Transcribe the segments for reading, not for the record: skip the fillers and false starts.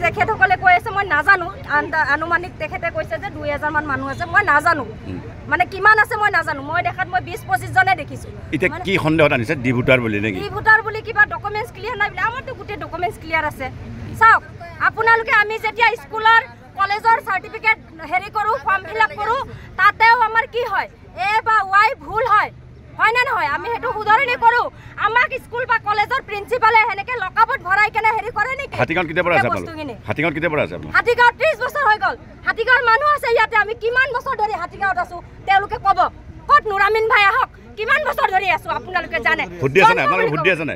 তেখেতসকলে কৈ আছে মই নাজানো আনুমানিক তেখেতে কৈছে যে 2000 মান মানুহ আছে মই নাজানো মানে কিমান আছে মই নাজানো মই দেখাত মই 20-25 জনে দেখিছো এতিয়া কি সন্দেহত আনিছে ডিভোটাৰ বুলি নেকি ডিভোটাৰ বুলি কিবা ডকুমেন্টছ ক্লিয়াৰ নাই বুলি আমাৰটো গুটে ডকুমেন্টছ ক্লিয়াৰ আছে চাওক আপোনালোকে আমি যেতিয়া স্কুলৰ কলেজৰ সাৰ্টিফিকেট হেৰি কৰো ফৰ্ম ফিলআপ কৰো তাতেও আমাৰ কি হয় এ বা ওয়াই ভুল হয় হয় না নহয় আমি হেতু উদাহৰণে কৰো আমাক স্কুল বা কলেজৰ প্ৰিন্সিপালে হেনেকে লকাবত ভৰাই কেনে হেৰি কৰে নেকি হাতীগাঁও কেতিয়া পৰা আছে আপোনালোক হাতীগাঁও কেতিয়া পৰা আছে আপোনালোক হাতীগাঁও 30 বছৰ হৈ গল হাতীগাঁওৰ মানুহ আছে ইয়াতে আমি কিমান বছৰ ধৰি হাতীগাঁওত আছো তেওঁলোকে কব কত নুৰামিন ভাই আহক কিমান বছৰ ধৰি আছো আপোনালোকে জানে ভোট দি আছে না আপোনালোকে ভোট দি আছে না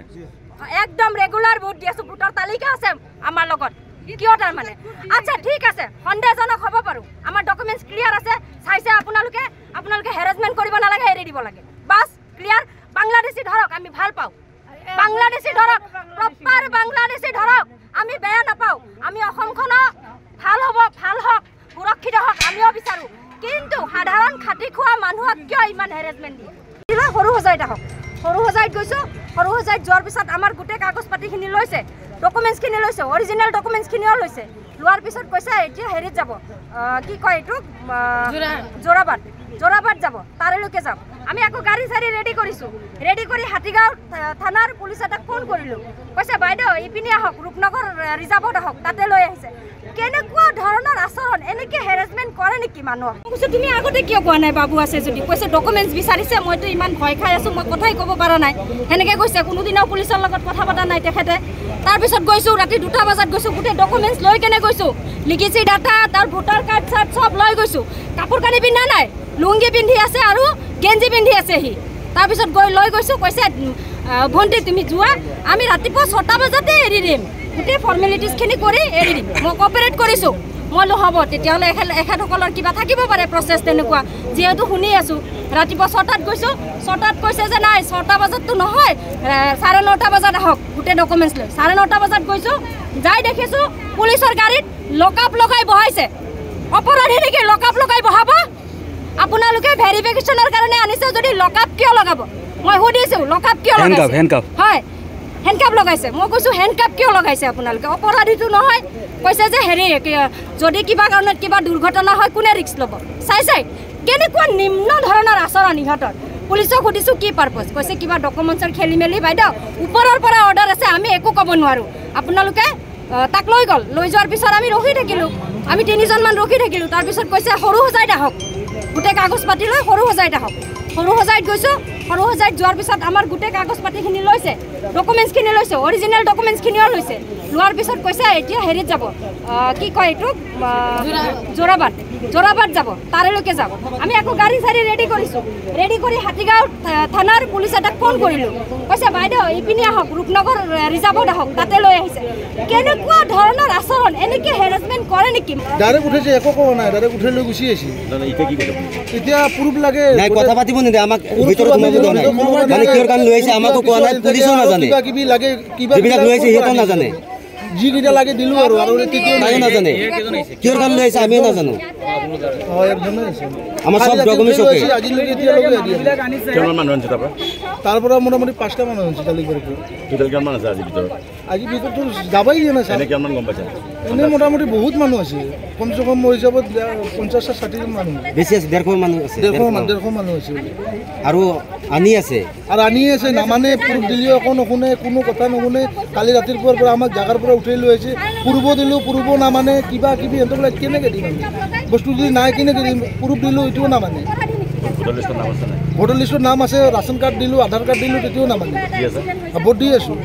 একদম ৰেগুলাৰ ভোট দি আছো ভোটৰ তালিকা আছে আমাৰ লগত কিয় তাৰ মানে আচ্ছা ঠিক আছে সন্দেহজনক হ'ব পাৰো আমাৰ ডকুমেন্টছ ক্লিয়াৰ আছে চাইছে আপোনালোকে হেৰাসমেন্ট কৰিব নালাগে এৰি দিব লাগে বাস ক্লিয়াৰ বাংলাদেশী ধৰক আমি ভাল পাও বাংলাদেশী ধৰক প্ৰপাৰ বাংলাদেশী ধৰক আমি বেয়া নাপাও আমি অসমখন ভাল হ'ব ভাল হক সুৰক্ষিত হক আমিও বিচাৰো কিন্তু সাধাৰণ খাতি খোৱা মানুহক কিয় ইমান হেৰাসমেন্ট দিয়ে সৰু হজাইটা হক সৰু হজাইত গৈছো সৰু হজাইত যোৱাৰ পিছত আমাৰ গুটে কাগজ পাতিখিনি লৈছে ডকুমেন্টছ খিনি লৈছে অৰিজিনাল ডকুমেন্টছ খিনিও লৈছে লোৱাৰ পিছত কৈছে এতিয়া হেৰিত যাব কি কয় এটো জোৰাবাদ যাব তাৰেলৈকে যাব আমি আকৌ গাড়ী চাৰি ৰেডি কৰিছো ৰেডি কৰি হাতীগাঁও থানাৰ পুলিচ এটাক ফোন কৰিলো কৈছে বাইদেউ ইপিনে আহক ৰূপনগৰ ৰিজাৰ্ভত আহক তাতে লৈ আহিছে কেনেকুৱা ধৰণৰ আচৰণ এনেকে হেৰাসমেন্ট কৰে নেকি মানুহ কৈছে তুমি আগতে কিয় কোৱা নাই বাবু আছে যদি কৈছে ডকুমেন্টছ বিচাৰিছে মইতো ইমান ভয় খাই আছো মই কথাই ক'ব পৰা নাই হেনেকে কৈছে কোনোদিনও পুলিচৰ লগত কথা পতা নাই তেখেতে তাৰ পিছত গৈছো ৰাতি 2টা বজাত গৈছো গুটে ডকুমেন্টছ লৈ কেনে গৈছো লিখিছি ডাটা তাৰ ভোটাৰ কাৰ্ড চাৰ্ট সব লৈ গৈছো কাপোৰ কানি পিন্ধা নাই লুঙ্গি পিন্ধি আছে আৰু গেঞ্জি পিন্ধি আছে হি তাৰ পিছত গৈ লৈ গৈছো কৈছে ভন্টি তুমি যোৱা আমি ৰাতিপুৱা 6টা বজাতে এৰি দিম গুটে ফৰ্মেলিটিজ খিনি কৰি এৰি দিম মই কোঅপাৰেট কৰিছো মই হ'ব তেতিয়াহলে এখেতসকলৰ কিবা থাকিব পাৰে প্ৰসেস তেনেকুৱা যেহেতু শুনি আছো ৰাতিপুৱা 6টাত গৈছো 6টাত কৈছে যে নাই 6টা বজাতটো নহয় 9:30 বজাত আহক গুটে ডকুমেন্টছ লৈ 9:30 বজাত গৈছো যাই দেখিছো পুলিচৰ গাড়ীত লকআপ লগাই বহাইছে অপৰাধীকে লকআপ লগাই বহাব আপোনালোকে ভেৰিফিকেশনৰ কাৰণে আনিছে যদি লকআপ কিয় লগাব মই সুধিছো লকআপ কিয় লগাইছে হ্যান্ডকাপ হয় হ্যান্ডকাপ লগাইছে মই কৈছো হ্যান্ডকাপ কিয় লগাইছে আপোনালোকে অপৰাধীটো নহয় কৈছে যে হেৰি যদি কিবা কাৰণত কিবা দুৰ্ঘটনা হয় কোনে ৰিস্ক ল'ব চাই কেনেকুৱা নিম্ন ধৰণৰ আচৰণ ইহঁতৰ পুলিচক সুধিছো কি পাৰপাস কৈছে কিবা ডকুমেন্টছৰ খেলি মেলি বাইদেউ ওপৰৰ পৰা অৰ্ডাৰ আছে আমি একো ক'ব নোৱাৰো আপোনালোকে তাক লৈ গল লৈ যোৱাৰ পিছত আমি ৰখি থাকিলো আমি 3জন মান ৰখি থাকিলো তাৰ পিছত কৈছে সৰু হজাইত আহক গুটে কাগজ পাতি লৈ সৰু হজাইত আহক সৰু হজাইত গৈছো সৰু হজাইত যোৱাৰ পিছত আমাৰ গুটে কাগজ পাতিখিনি লৈছে ডকুমেন্টছ খিনি লৈছে অৰিজিনাল ডকুমেন্টছ খিনিও লৈছে লোৱাৰ পিছত কৈছে এতিয়া হেৰিত যাব কি কয় এটো জোৰাবাদ যাব তাৰেলৈকে যাব আমি আকৌ গাড়ী চাৰি ৰেডি কৰিছো ৰেডি কৰি হাতীগাঁও থানাৰ পুলিচ এটাক ফোন কৰিলো কৈছে বাইদেউ ইপিনে আহক ৰূপনগৰ ৰিজাৰ্ভত আহক তাতে লৈ আহিছে কেনেকুৱা ধৰণৰ আচৰণ এনেকে হেৰাসমেন্ট কৰে নেকি ডাইৰেক্ট উঠেছে একো কোৱা নাই ডাইৰেক্ট উঠে লৈ গুচি আহিছে এতিয়া কি কথা এতিয়া প্ৰুফ লাগে নাই কথা পাতিব নিদে আমাক ভিতৰত সোমাব দিয়া নাই মানে কিহৰ কাৰণে লৈ আহিছে আমাকো কোৱা নাই পুলিচও নাজানে কিবা কিবি লাগে কিবা যিবিলাক লৈ আহিছে সিহঁতেও নাজানে যি কিটা লাগে দিলো আৰু তাইও নাজানে কিহৰ কাৰণে লৈ আহিছে আমিও নাজানো আমাৰ সব ডকুমেন্টছ ওকে কিমান মানুহ আনিছে তাৰ পৰা মোটামুটি 5টা মানুহ আনিছে তালিকা কৰি টোটাল কিমান মানুহ আছে আজি ভিতৰত যাবাই দিয়া নাই এনে কিমান গম পাইছে এনে মোটামুটি বহুত মানুহ আছে কমচে কম মোৰ হিচাপত 50-60জন মানুহ বেছি আছে 150 মানুহ আছে 150 মানুহ আছে আৰু আনি আছে নামানে প্ৰুফ দিলেও একো নুশুনে কোনো কথা নুশুনে কালি ৰাতিৰ পৰা আমাক জাগাৰ পৰা উঠাই লৈ আহিছে প্ৰুফ দিলোঁ প্ৰুফ নামানে কিবা কিবি সিহঁতবিলাক কেনেকৈ দিম বস্তু যদি নাই কেনেকৈ দিম প্ৰুফ দিলোঁ এইটোও নামানে ভোটাৰ লিষ্টৰ নাম আছে ৰেচন কাৰ্ড দিলোঁ আধাৰ কাৰ্ড দিলোঁ তেতিয়াও নামানে ভোট দি আছোঁ